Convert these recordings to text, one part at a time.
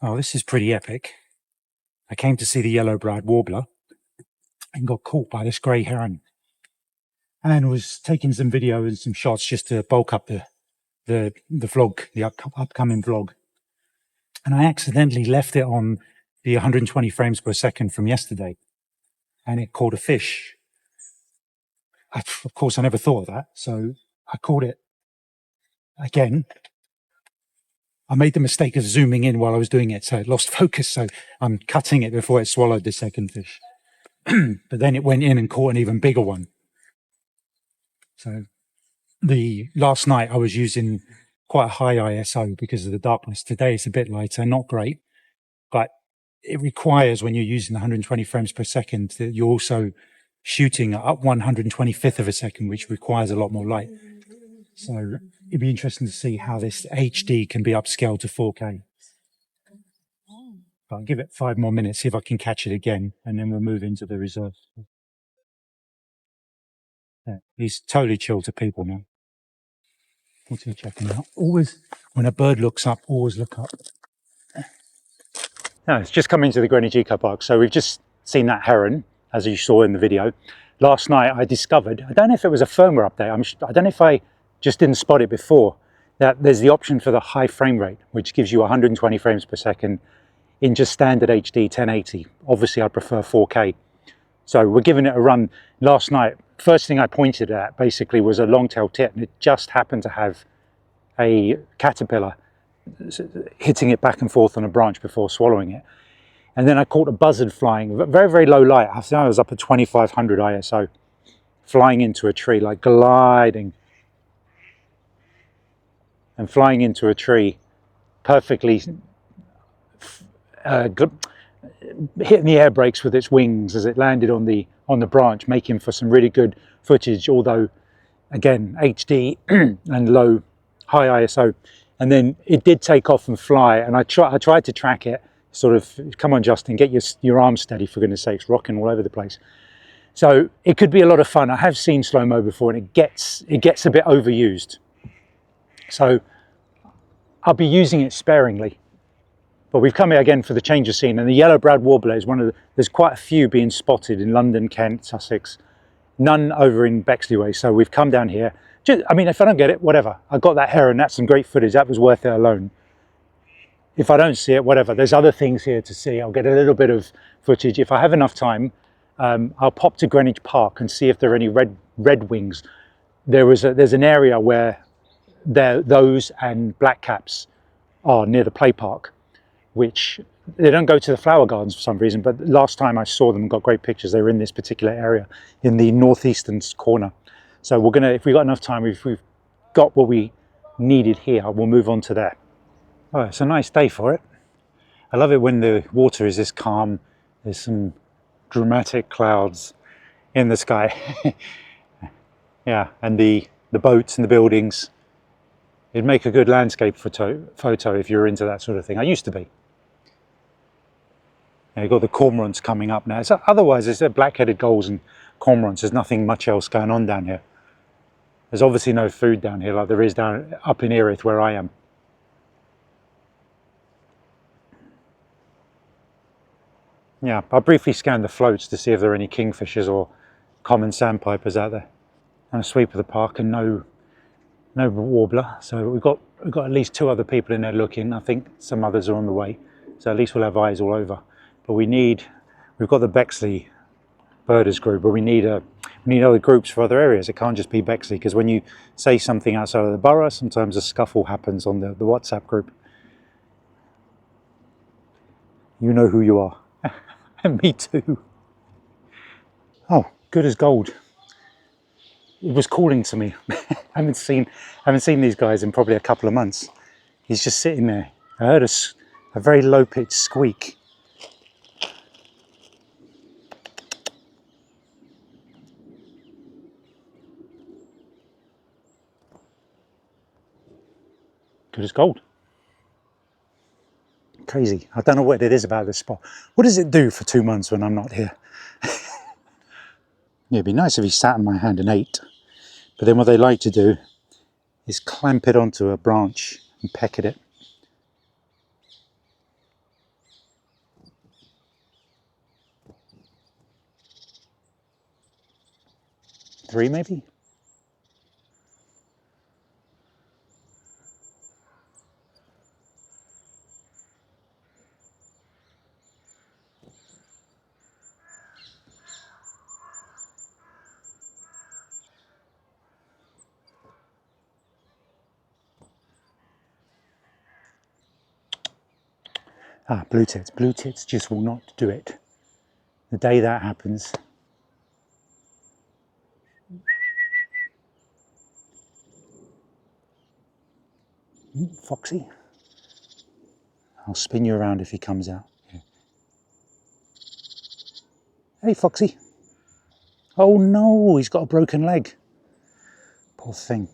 Oh, this is pretty epic. I came to see the yellow-browed warbler and got caught by this grey heron, and was taking some video and some shots just to bulk up the vlog, the upcoming vlog. And I accidentally left it on the 120 frames per second from yesterday, and it caught a fish. Of course, I never thought of that, so I caught it again. I made the mistake of zooming in while I was doing it, so it lost focus, so I'm cutting it before it swallowed the second fish. But then it went in and caught an even bigger one. So last night I was using quite a high ISO because of the darkness. Today it's a bit lighter, not great, but it requires, when you're using 120 frames per second, that you're also shooting at 125th of a second, which requires a lot more light. So it'd be interesting to see how this HD can be upscaled to 4K. I'll give it 5 more minutes, see if I can catch it again, and then we'll move into the reserve. Yeah, he's totally chill to people now. What's he checking out? Always, when a bird looks up, always look up. Now, it's just come into the Greenwich Eco Park, so we've just seen that heron, as you saw in the video. Last night I discovered, I don't know if it was a firmware update, I don't know if I just didn't spot it before, that there's the option for the high frame rate, which gives you 120 frames per second in just standard HD 1080. Obviously I prefer 4K. So we're giving it a run. Last night, first thing I pointed at basically was a long-tailed tit, and it just happened to have a caterpillar hitting it back and forth on a branch before swallowing it. And then I caught a buzzard flying, very, very low light. I think I was up at 2500 ISO, flying into a tree, like gliding and flying into a tree, perfectly hitting the air brakes with its wings as it landed on the branch, making for some really good footage, although again HD and high ISO. And then it did take off and fly, and I tried to track it, sort of, come on Justin, get your arms steady, for goodness sakes, rocking all over the place. So it could be a lot of fun. I have seen slow-mo before, and it gets a bit overused, so I'll be using it sparingly. But we've come here again for the change of scene, and the yellow-browed warbler is there's quite a few being spotted in London, Kent, Sussex, none over in Bexley way. So we've come down here. I mean, if I don't get it, whatever. I got that heron, that's some great footage, that was worth it alone. If I don't see it, whatever. There's other things here to see. I'll get a little bit of footage. If I have enough time, I'll pop to Greenwich Park and see if there are any red wings. There's an area where those and blackcaps are near the play park, which they don't go to the flower gardens for some reason, but last time I saw them and got great pictures, they were in this particular area in the northeastern corner. So we're gonna, if we've got enough time, if we've got what we needed here, we'll move on to there. Oh, it's a nice day for it. I love it when the water is this calm. There's some dramatic clouds in the sky. Yeah, and the boats and the buildings. It'd make a good landscape photo if you're into that sort of thing. I used to be. Now you've got the cormorants coming up now. So otherwise, there's black-headed gulls and cormorants. There's nothing much else going on down here. There's obviously no food down here like there is down up in Erith where I am. Yeah, I'll briefly scan the floats to see if there are any kingfishers or common sandpipers out there. And a sweep of the park, and no warbler. So we've got at least 2 other people in there looking. I think some others are on the way. So at least we'll have eyes all over. But we've got the Bexley birders group, but we need other groups for other areas. It can't just be Bexley, because when you say something outside of the borough, sometimes a scuffle happens on the WhatsApp group. You know who you are. And me too. Oh, good as gold. It was calling to me. I haven't seen these guys in probably a couple of months. He's just sitting there. I heard a very low-pitched squeak. Good as gold. Crazy. I don't know what it is about this spot. What does it do for 2 months when I'm not here? Yeah, it'd be nice if he sat in my hand and ate. But then what they like to do is clamp it onto a branch and peck at it. 3 maybe. Ah, blue tits. Blue tits just will not do it. The day that happens. Foxy. I'll spin you around if he comes out. Yeah. Hey, Foxy. Oh no, he's got a broken leg. Poor thing.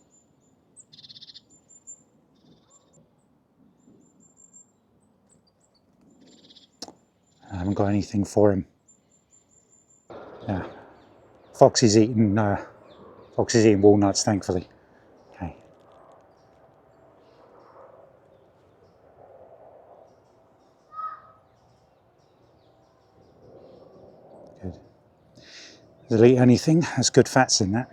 I haven't got anything for him. Yeah. Foxy's eating walnuts, thankfully. Okay. Good. Does he eat anything? There's good fats in that.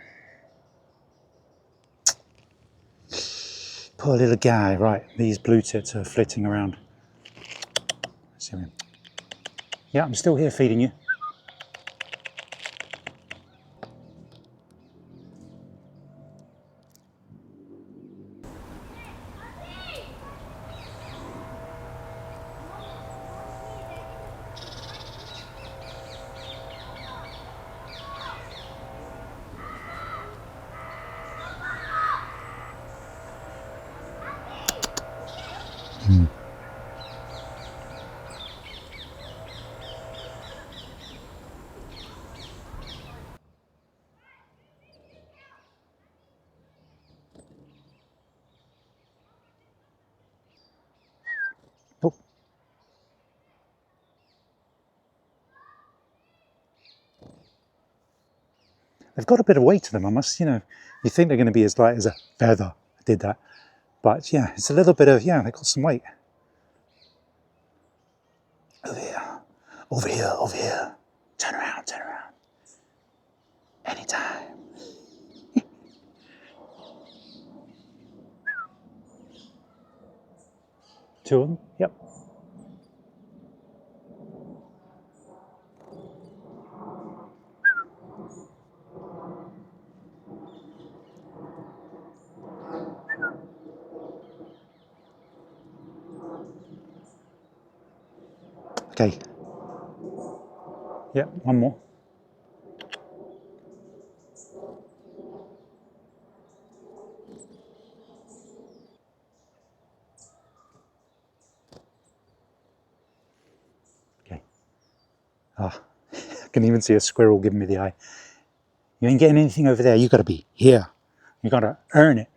Poor little guy. Right, these blue tits are flitting around. See him. Yeah, I'm still here feeding you. Oh. They've got a bit of weight to them, I must, you think they're going to be as light as a feather. I did that. But yeah, it's a little bit of, they've got some weight. Over here, over here, over here. Turn around, turn around. Anytime. Two of them, yep. Okay. Yep, one more. Okay. Ah, I can even see a squirrel giving me the eye. You ain't getting anything over there. You got to be here. You got to earn it.